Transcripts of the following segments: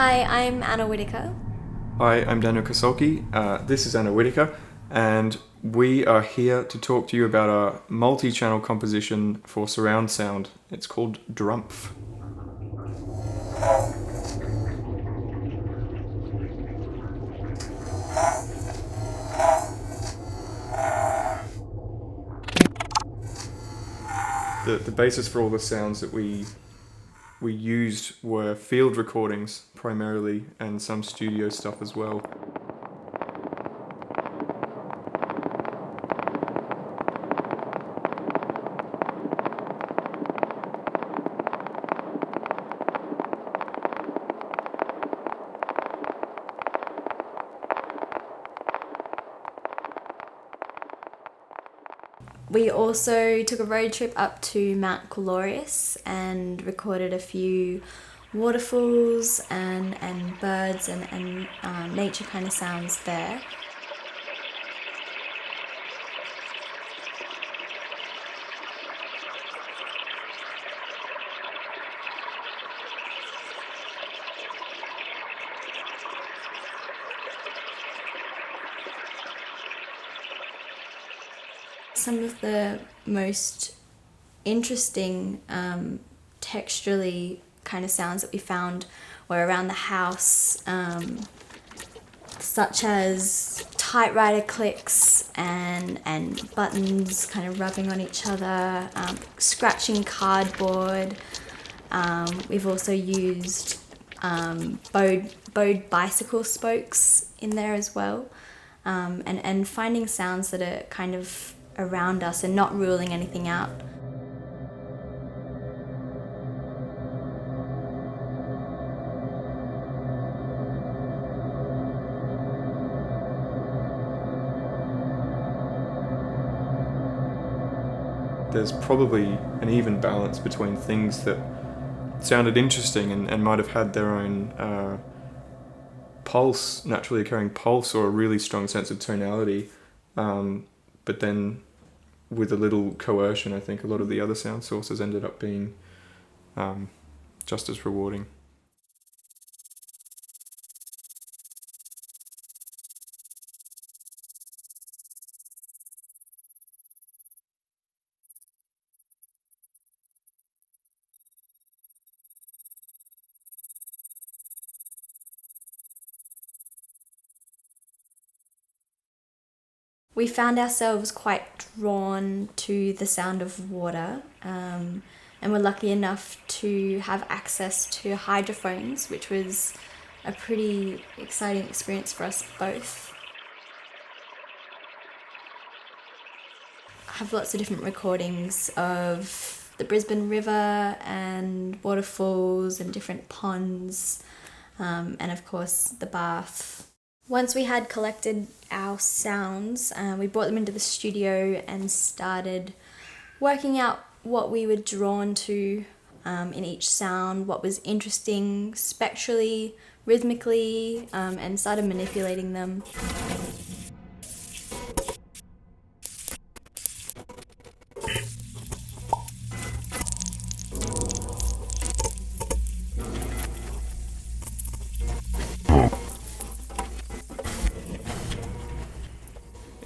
Hi, I'm Anna Whitaker. Hi, I'm Daniel Kassulke. This is Anna Whitaker, and we are here to talk to you about our multi-channel composition for surround sound. It's called Drumpf. The basis for all the sounds that we used were field recordings primarily, and some studio stuff as well. We also took a road trip up to Mount Glorious and recorded a few waterfalls and birds and nature kind of sounds there. Some of the most interesting texturally kind of sounds that we found were around the house, such as typewriter clicks and buttons kind of rubbing on each other, scratching cardboard. We've also used bowed bicycle spokes in there as well, and finding sounds that are kind of around us and not ruling anything out. There's probably an even balance between things that sounded interesting and might have had their own pulse, naturally occurring pulse, or a really strong sense of tonality. But then, with a little coercion, I think a lot of the other sound sources ended up being just as rewarding. We found ourselves quite drawn to the sound of water, and we're lucky enough to have access to hydrophones, which was a pretty exciting experience for us both. I have lots of different recordings of the Brisbane River and waterfalls and different ponds, and of course the bath. Once we had collected our sounds, we brought them into the studio and started working out what we were drawn to in each sound, what was interesting spectrally, rhythmically, and started manipulating them.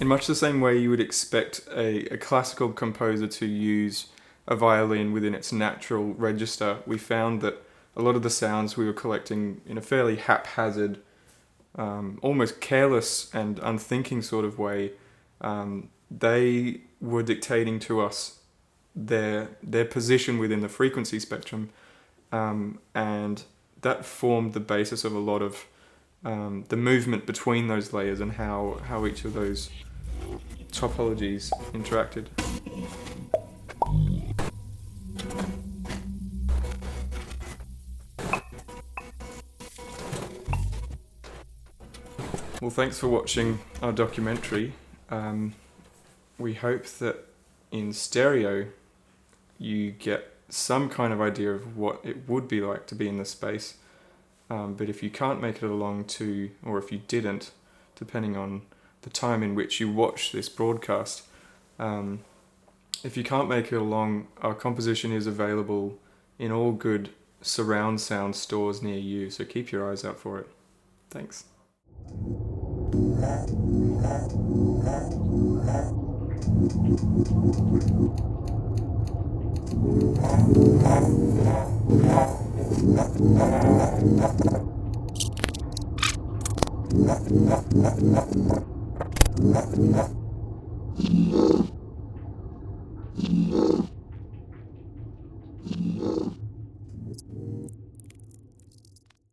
In much the same way you would expect a classical composer to use a violin within its natural register, we found that a lot of the sounds we were collecting in a fairly haphazard, almost careless and unthinking sort of way, they were dictating to us their position within the frequency spectrum, and that formed the basis of a lot of the movement between those layers and how each of those topologies interacted. Well, thanks for watching our documentary. We hope that in stereo you get some kind of idea of what it would be like to be in this space. But if you can't make it along to, or if you didn't, depending on the time in which you watch this broadcast, if you can't make it along, our composition is available in all good surround sound stores near you, so keep your eyes out for it. Thanks.